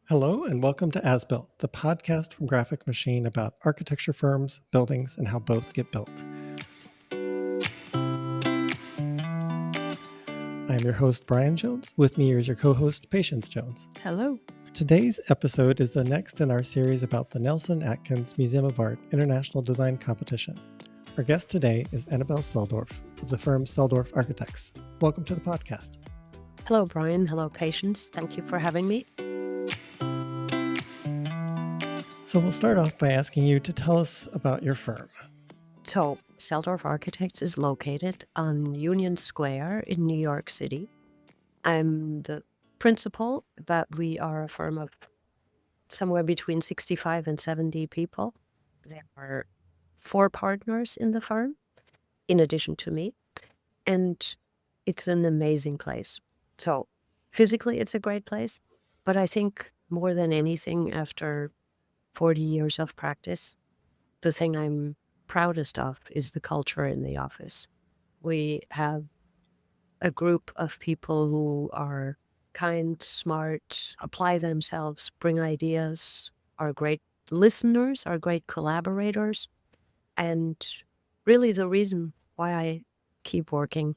Hello, and welcome to As Built, the podcast from Graphic Machine about architecture firms, buildings, and how both get built. I am your host, Brian Jones. With me is your co host, Patience Jones. Hello. Today's episode is the next in our series about the Nelson-Atkins Museum of Art International Design Competition. Our guest today is Annabelle Selldorf of the firm Selldorf Architects. Welcome to the podcast. Hello, Brian. Hello, Patience. Thank you for having me. So we'll start off by asking you to tell us about your firm. So, Selldorf Architects is located on Union Square in New York City. I'm the principal, but we are a firm of somewhere between 65 and 70 people. There are 4 partners in the firm, in addition to me, and it's an amazing place. So, physically, it's a great place, but I think more than anything, after 40 years of practice, the thing I'm proudest of is the culture in the office. We have a group of people who are kind, smart, apply themselves, bring ideas, are great listeners, are great collaborators, and really the reason why I keep working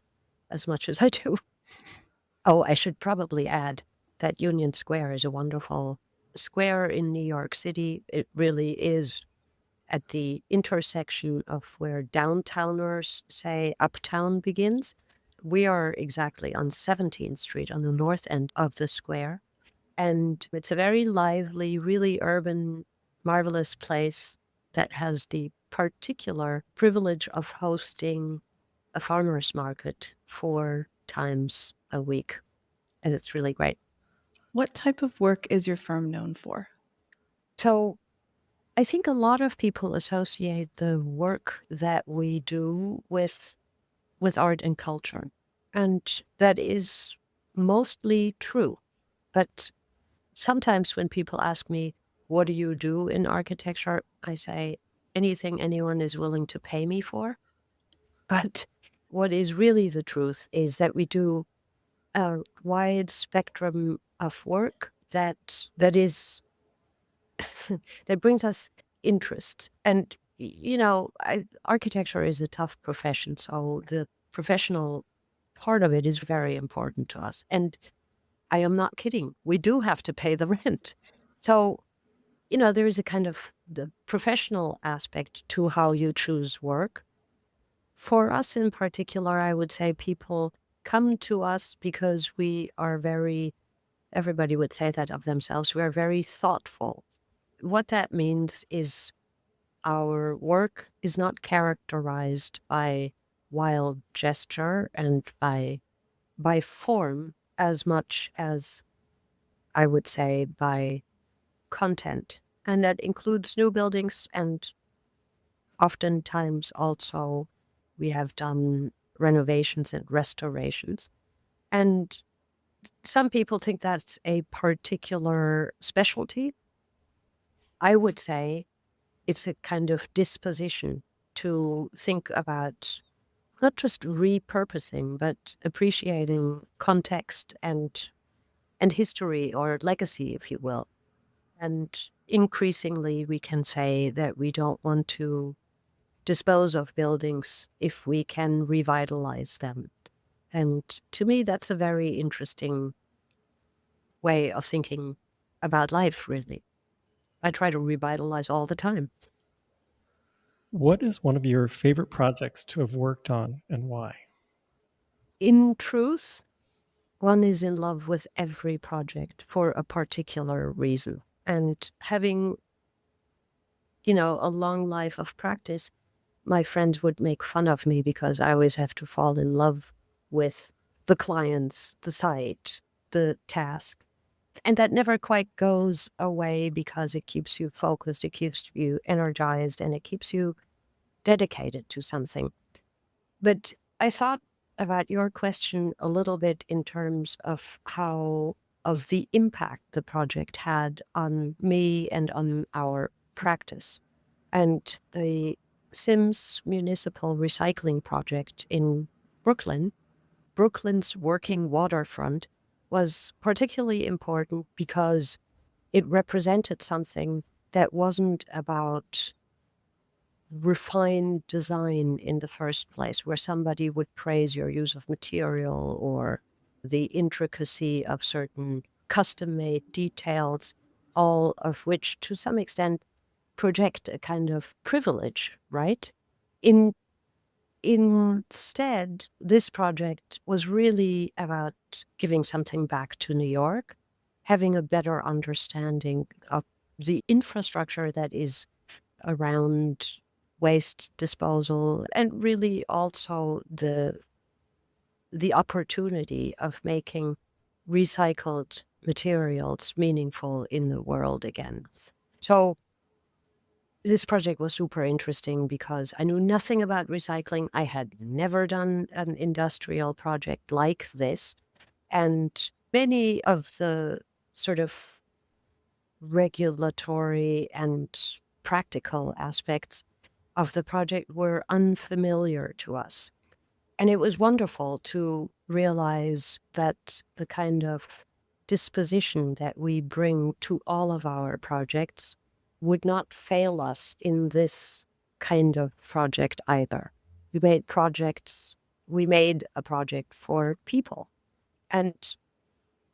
as much as I do. Oh, I should probably add that Union Square is a wonderful square in New York City. It really is at the intersection of where downtowners say uptown begins. We are exactly on 17th Street on the north end of the square. And it's a very lively, really urban, marvelous place that has the particular privilege of hosting a farmer's market 4 times a week. And it's really great. What type of work is your firm known for? So I think a lot of people associate the work that we do with art and culture. And that is mostly true. But sometimes when people ask me, what do you do in architecture? I say, anything anyone is willing to pay me for. But what is really the truth is that we do a wide spectrum of work that is that brings us interest. And, architecture is a tough profession, so the professional part of it is very important to us. And I am not kidding. We do have to pay the rent. So, there is a kind of the professional aspect to how you choose work. For us in particular, I would say people come to us because we are everybody would say that of themselves, we are very thoughtful. What that means is our work is not characterized by wild gesture and by form as much as, I would say, by content. And that includes new buildings, and oftentimes also we have done renovations and restorations. And some people think that's a particular specialty. I would say it's a kind of disposition to think about not just repurposing, but appreciating context and history or legacy, if you will. And increasingly, we can say that we don't want to dispose of buildings if we can revitalize them. And to me, that's a very interesting way of thinking about life, really. I try to revitalize all the time. What is one of your favorite projects to have worked on and why? In truth, one is in love with every project for a particular reason. And having, a long life of practice, my friends would make fun of me because I always have to fall in love with the clients, the site, the task. And that never quite goes away because it keeps you focused, it keeps you energized, and it keeps you dedicated to something. But I thought about your question a little bit in terms of of the impact the project had on me and on our practice. And the Sims Municipal Recycling Project in Brooklyn's working waterfront, was particularly important because it represented something that wasn't about refined design in the first place, where somebody would praise your use of material or the intricacy of certain custom-made details, all of which to some extent project a kind of privilege, right? In Instead, this project was really about giving something back to New York, having a better understanding of the infrastructure that is around waste disposal, and really also the opportunity of making recycled materials meaningful in the world again. So this project was super interesting because I knew nothing about recycling. I had never done an industrial project like this. And many of the sort of regulatory and practical aspects of the project were unfamiliar to us. And it was wonderful to realize that the kind of disposition that we bring to all of our projects would not fail us in this kind of project either. We made a project for people. And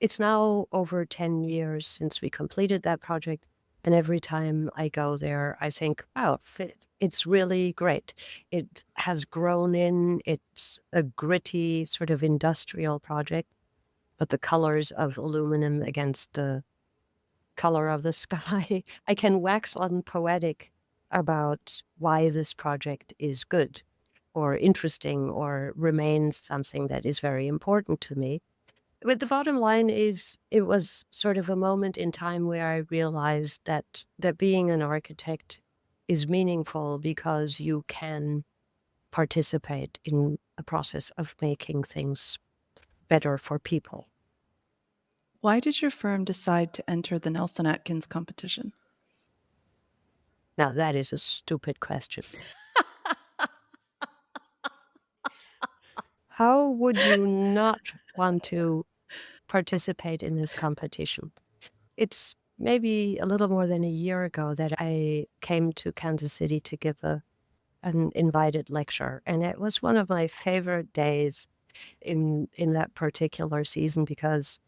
it's now over 10 years since we completed that project. And every time I go there, I think, wow, it's really great. It has grown in, it's a gritty sort of industrial project, but the colors of aluminum against the color of the sky, I can wax on poetic about why this project is good or interesting or remains something that is very important to me. But the bottom line is, it was sort of a moment in time where I realized that being an architect is meaningful because you can participate in a process of making things better for people. Why did your firm decide to enter the Nelson-Atkins competition? Now, that is a stupid question. How would you not want to participate in this competition? It's maybe a little more than a year ago that I came to Kansas City to give an invited lecture, and it was one of my favorite days in that particular season because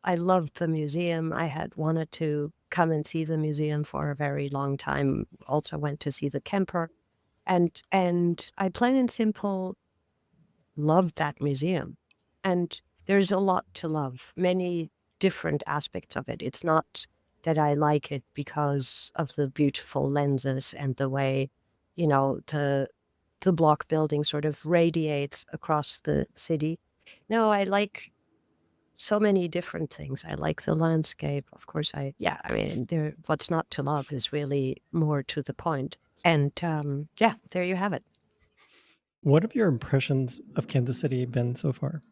I loved the museum. I had wanted to come and see the museum for a very long time. Also went to see the Kemper, and I plain and simple loved that museum. And there's a lot to love, many different aspects of it. It's not that I like it because of the beautiful lenses and the way, the block building sort of radiates across the city. No, I like so many different things. I like the landscape. Of course, I mean, what's not to love is really more to the point. And yeah, there you have it. What have your impressions of Kansas City been so far?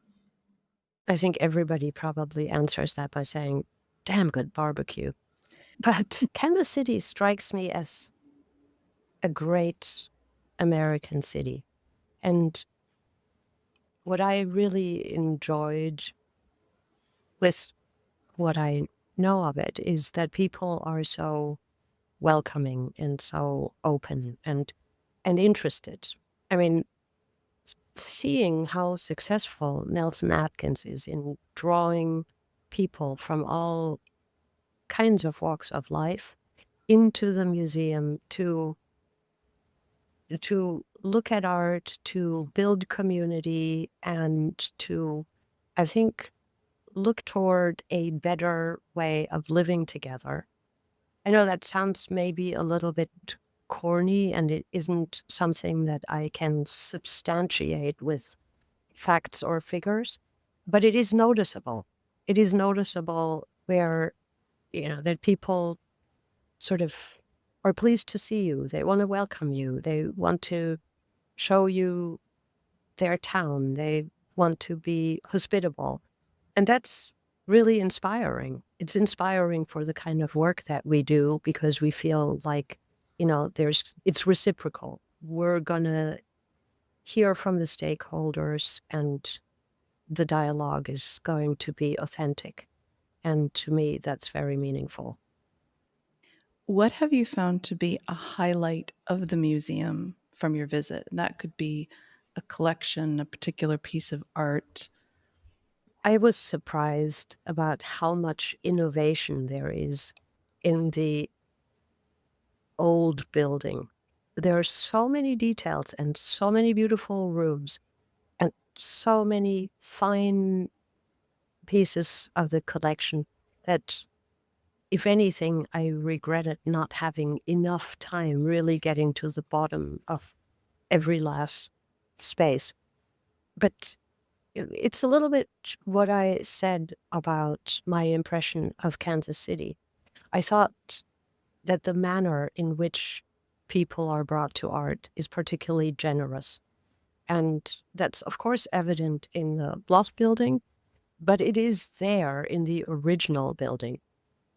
I think everybody probably answers that by saying, damn good barbecue. But Kansas City strikes me as a great American city. And what I really enjoyed with what I know of it is that people are so welcoming and so open and interested. I mean, seeing how successful Nelson-Atkins is in drawing people from all kinds of walks of life into the museum to look at art, to build community, and to, I think, look toward a better way of living together. I know that sounds maybe a little bit corny, and it isn't something that I can substantiate with facts or figures, but it is noticeable. It is noticeable where, that people sort of are pleased to see you. They want to welcome you. They want to show you their town. They want to be hospitable. And that's really inspiring. It's inspiring for the kind of work that we do because we feel like, it's reciprocal. We're going to hear from the stakeholders and the dialogue is going to be authentic. And to me, that's very meaningful. What have you found to be a highlight of the museum from your visit? And that could be a collection, a particular piece of art. I was surprised about how much innovation there is in the old building. There are so many details and so many beautiful rooms and so many fine pieces of the collection that, if anything, I regretted not having enough time really getting to the bottom of every last space. But it's a little bit what I said about my impression of Kansas City. I thought that the manner in which people are brought to art is particularly generous. And that's, of course, evident in the Bluff building, but it is there in the original building.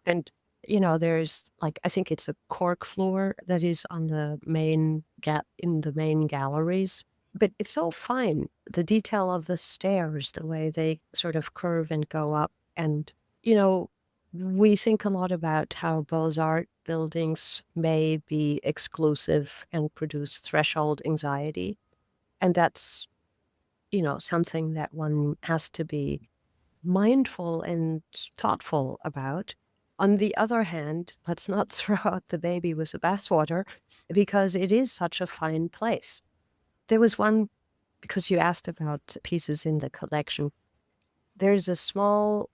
And, there's like, I think it's a cork floor that is on the in the main galleries. But it's so fine. The detail of the stairs, the way they sort of curve and go up. And, we think a lot about how Beaux-Arts buildings may be exclusive and produce threshold anxiety. And that's, something that one has to be mindful and thoughtful about. On the other hand, let's not throw out the baby with the bathwater, because it is such a fine place. There was one, because you asked about pieces in the collection, there's a small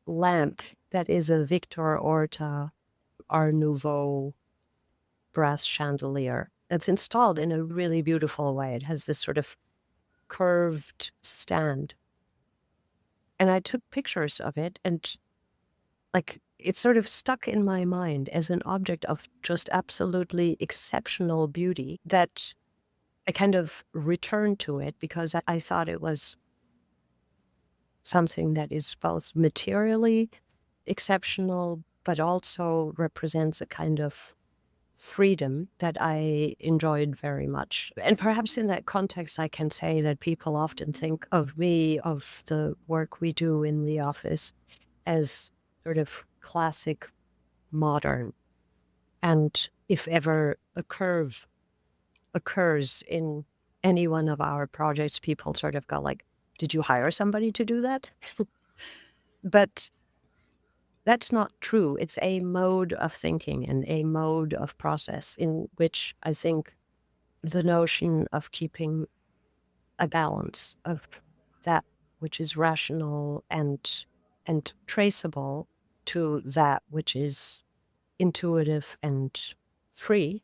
lamp that is a Victor Horta Art Nouveau brass chandelier that's installed in a really beautiful way. It has this sort of curved stand. And I took pictures of it, and like it sort of stuck in my mind as an object of just absolutely exceptional beauty that I kind of returned to it because I thought it was something that is both materially exceptional, but also represents a kind of freedom that I enjoyed very much. And perhaps in that context, I can say that people often think of me, of the work we do in the office, as sort of classic modern. And if ever a curve occurs in any one of our projects, people sort of go like, did you hire somebody to do that? But that's not true. It's a mode of thinking and a mode of process in which I think the notion of keeping a balance of that which is rational and traceable to that which is intuitive and free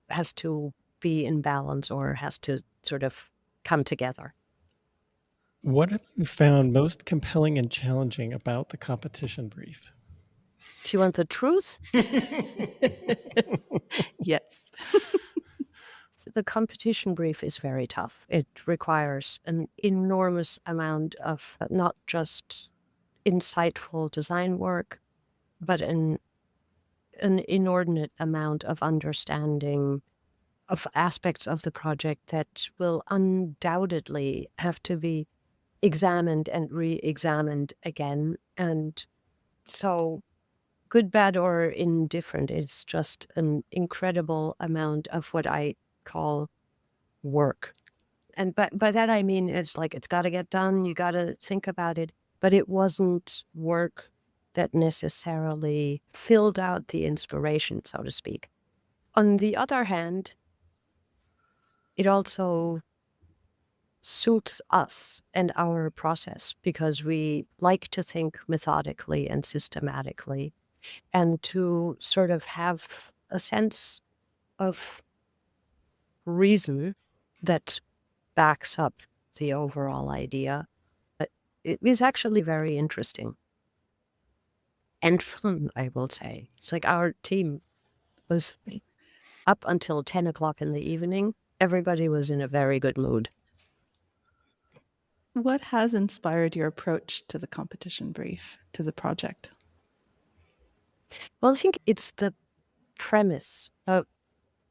has to be in balance or has to sort of come together. What have you found most compelling and challenging about the competition brief? Do you want the truth? Yes. The competition brief is very tough. It requires an enormous amount of not just insightful design work, but an inordinate amount of understanding of aspects of the project that will undoubtedly have to be examined and re-examined again. And so, good, bad, or indifferent, it's just an incredible amount of what I call work. And by that I mean it's like it's got to get done, you got to think about it, but it wasn't work that necessarily filled out the inspiration, so to speak. On the other hand, it also suits us and our process because we like to think methodically and systematically and to sort of have a sense of reason that backs up the overall idea. But it is actually very interesting and fun, I will say. It's like our team was up until 10 o'clock in the evening. Everybody was in a very good mood. What has inspired your approach to the competition brief, to the project? Well, I think it's the premise of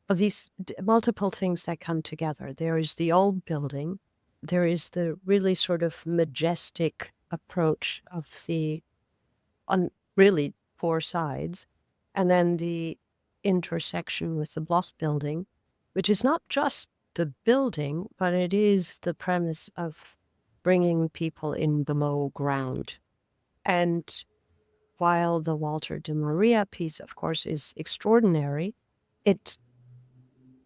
these multiple things that come together. There is the old building. There is the really sort of majestic approach of the on really four sides. And then the intersection with the block building, which is not just the building, but it is the premise of bringing people in below ground. And while the Walter de Maria piece, of course, is extraordinary, it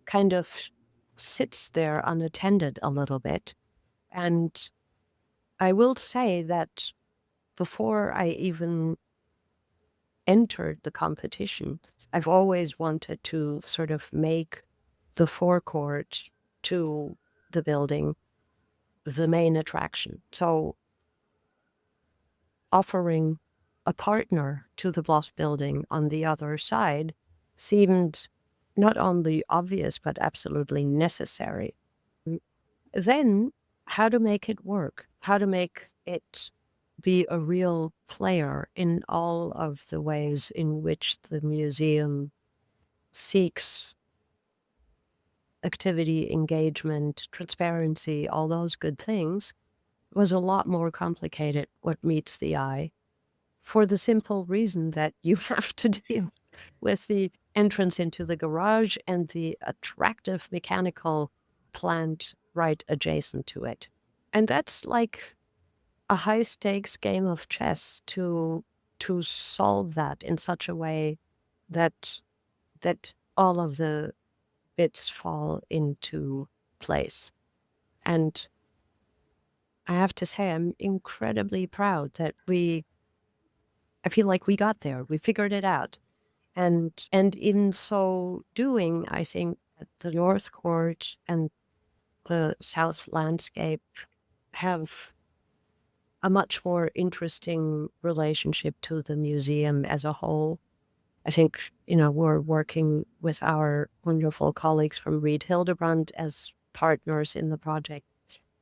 kind of sits there unattended a little bit. And I will say that before I even entered the competition, I've always wanted to sort of make the forecourt to the building the main attraction. So offering a partner to the block building on the other side seemed not only obvious, but absolutely necessary. Then, how to make it work, how to make it be a real player in all of the ways in which the museum seeks activity, engagement, transparency, all those good things, was a lot more complicated what meets the eye, for the simple reason that you have to deal with the entrance into the garage and the attractive mechanical plant right adjacent to it. And that's like a high stakes game of chess to solve that in such a way that all of the bits fall into place. And I have to say, I'm incredibly proud that I feel like we got there. We figured it out. And in so doing, I think that the North Court and the South landscape have a much more interesting relationship to the museum as a whole. I think, we're working with our wonderful colleagues from Reed Hildebrand as partners in the project.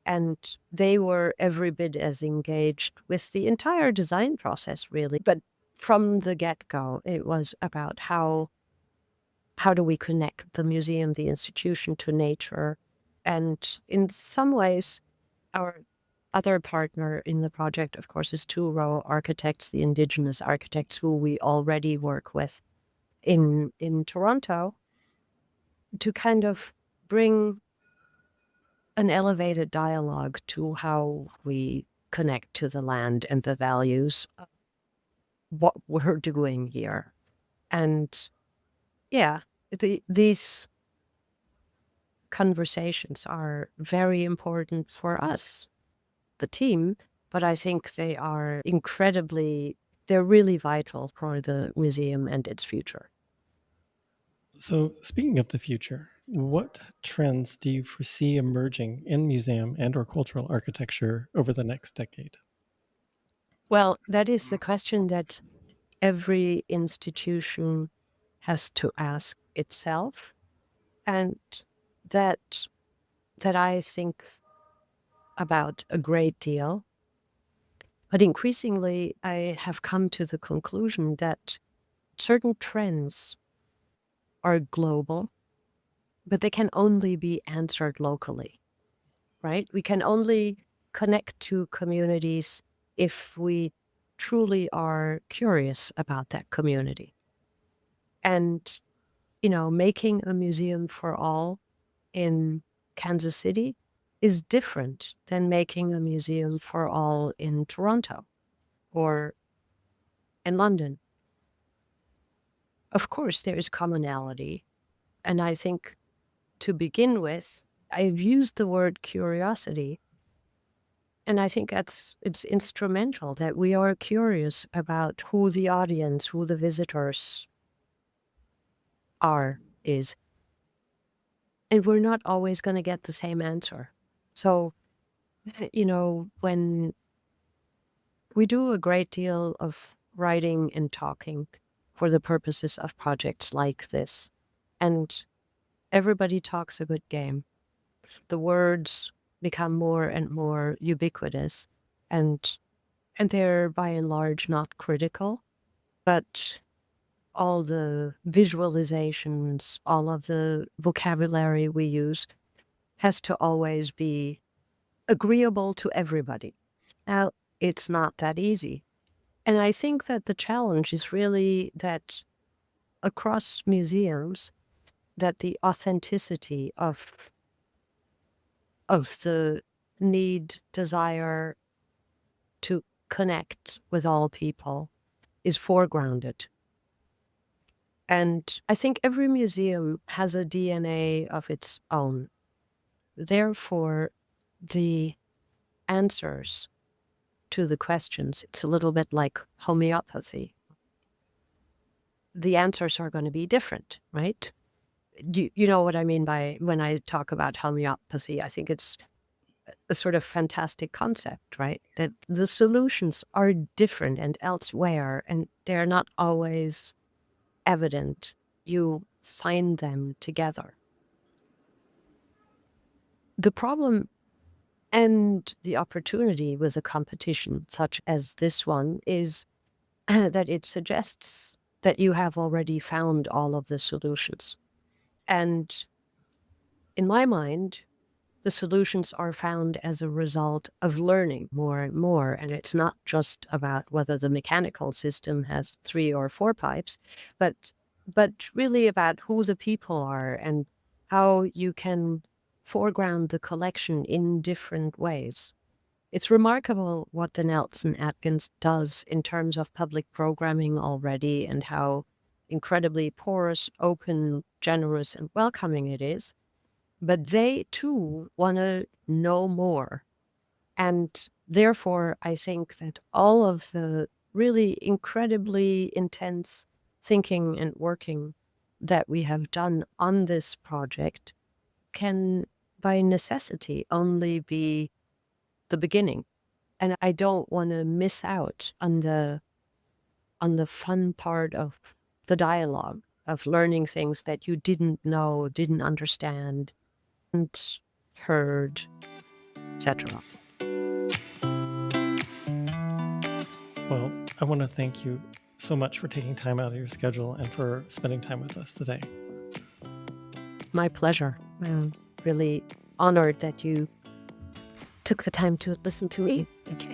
And they were every bit as engaged with the entire design process, really. But from the get-go, it was about how do we connect the museum, the institution, to nature. And in some ways, our other partner in the project, of course, is Two Row Architects, the Indigenous architects who we already work with in Toronto, to kind of bring an elevated dialogue to how we connect to the land and the values of what we're doing here. And yeah, these conversations are very important for us, the team, but I think they're really vital for the museum and its future. So, speaking of the future, what trends do you foresee emerging in museum and/or cultural architecture over the next decade? Well, that is the question that every institution has to ask itself, and that I think about a great deal. But increasingly, I have come to the conclusion that certain trends are global, but they can only be answered locally, right? We can only connect to communities if we truly are curious about that community. And, making a museum for all in Kansas City is different than making a museum for all in Toronto or in London. Of course, there is commonality. And I think to begin with, I've used the word curiosity. And I think it's instrumental that we are curious about who the audience, who the visitors is. And we're not always going to get the same answer. So, when we do a great deal of writing and talking for the purposes of projects like this, and everybody talks a good game, the words become more and more ubiquitous, and they're by and large not critical, but all the visualizations, all of the vocabulary we use has to always be agreeable to everybody. Now, it's not that easy. And I think that the challenge is really that across museums that the authenticity of the need, desire to connect with all people is foregrounded. And I think every museum has a DNA of its own. Therefore, the answers to the questions, it's a little bit like homeopathy. The answers are going to be different, right? Do you know what I mean by when I talk about homeopathy? I think it's a sort of fantastic concept, right? That the solutions are different and elsewhere, and they're not always evident. You find them together. The problem and the opportunity with a competition such as this one is that it suggests that you have already found all of the solutions. And in my mind, the solutions are found as a result of learning more and more. And it's not just about whether the mechanical system has 3 or 4 pipes, but really about who the people are and how you can foreground the collection in different ways. It's remarkable what the Nelson-Atkins does in terms of public programming already and how incredibly porous, open, generous, and welcoming it is. But they too want to know more. And therefore, I think that all of the really incredibly intense thinking and working that we have done on this project can, by necessity, only be the beginning. And I don't want to miss out on the fun part of the dialogue, of learning things that you didn't know, didn't understand, and heard, etc. Well, I want to thank you so much for taking time out of your schedule and for spending time with us today. My pleasure. I'm really honored that you took the time to listen to me. Thank you.